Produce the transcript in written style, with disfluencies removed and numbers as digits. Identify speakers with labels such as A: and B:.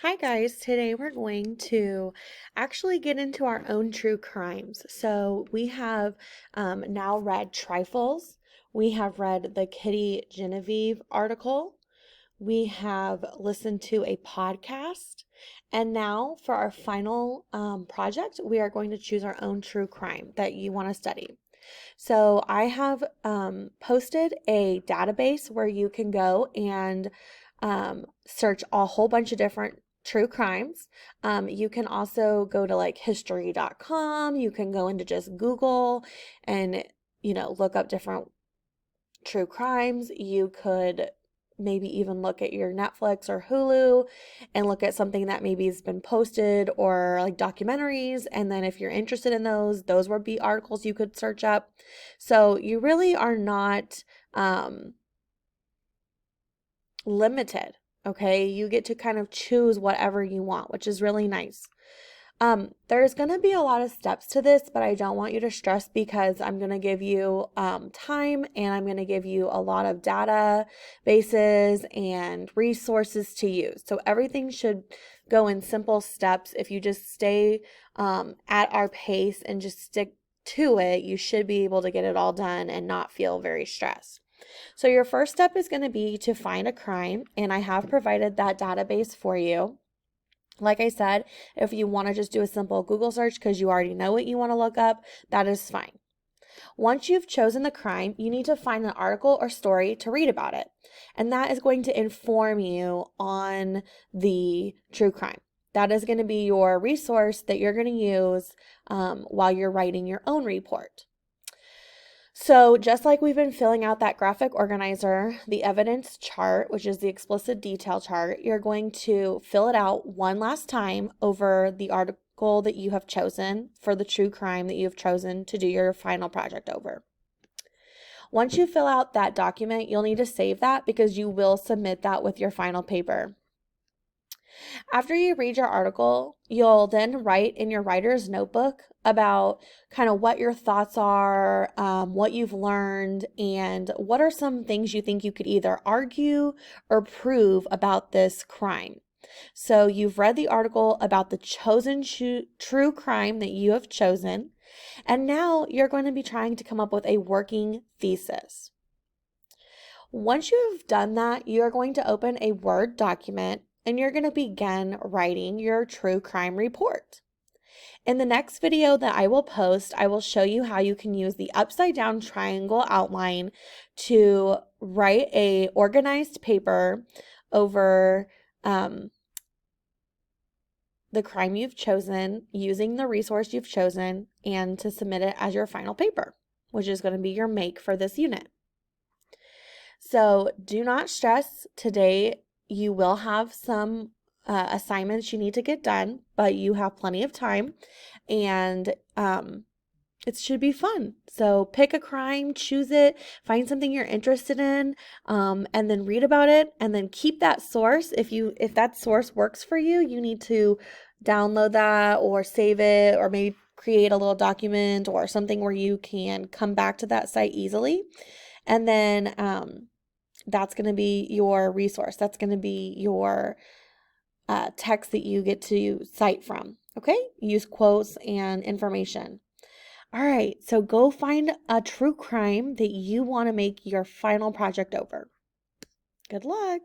A: Hi guys, today we're going to actually get into our own true crimes. So we have now read Trifles, we have read the Kitty Genevieve article, we have listened to a podcast, and now for our final project, we are going to choose our own true crime that you want to study. So I have posted a database where you can go and search a whole bunch of different true crimes. You can also go to like history.com. You can go into just Google and, look up different true crimes. You could maybe even look at your Netflix or Hulu and look at something that maybe has been posted or like documentaries. And then if you're interested in those would be articles you could search up. So you really are not limited. Okay. You get to kind of choose whatever you want, which is really nice. There's going to be a lot of steps to this, but I don't want you to stress because I'm going to give you time and I'm going to give you a lot of databases and resources to use. So everything should go in simple steps. If you just stay at our pace and just stick to it, you should be able to get it all done and not feel very stressed. So your first step is going to be to find a crime, and I have provided that database for you. Like I said, if you want to just do a simple Google search because you already know what you want to look up, that is fine. Once you've chosen the crime, you need to find an article or story to read about it. And that is going to inform you on the true crime. That is going to be your resource that you're going to use while you're writing your own report. So just like we've been filling out that graphic organizer, the evidence chart, which is the explicit detail chart, you're going to fill it out one last time over the article that you have chosen for the true crime that you have chosen to do your final project over. Once you fill out that document, you'll need to save that because you will submit that with your final paper. After you read your article, you'll then write in your writer's notebook about kind of what your thoughts are, what you've learned, and what are some things you think you could either argue or prove about this crime. So you've read the article about the chosen true crime that you have chosen, and now you're going to be trying to come up with a working thesis. Once you've done that, you're going to open a Word document and you're going to begin writing your true crime report. In the next video that I will post, I will show you how you can use the upside down triangle outline to write a organized paper over the crime you've chosen using the resource you've chosen and to submit it as your final paper, which is going to be your make for this unit. So do not stress. Today you will have some assignments you need to get done, but you have plenty of time and it should be fun. So pick a crime, choose it, find something you're interested in, and then read about it, and then keep that source. If that source works for you, you need to download that or save it or maybe create a little document or something where you can come back to that site easily. And then that's going to be your resource. That's going to be your text that you get to cite from. Okay? Use quotes and information. All right, so go find a true crime that you want to make your final project over. Good luck.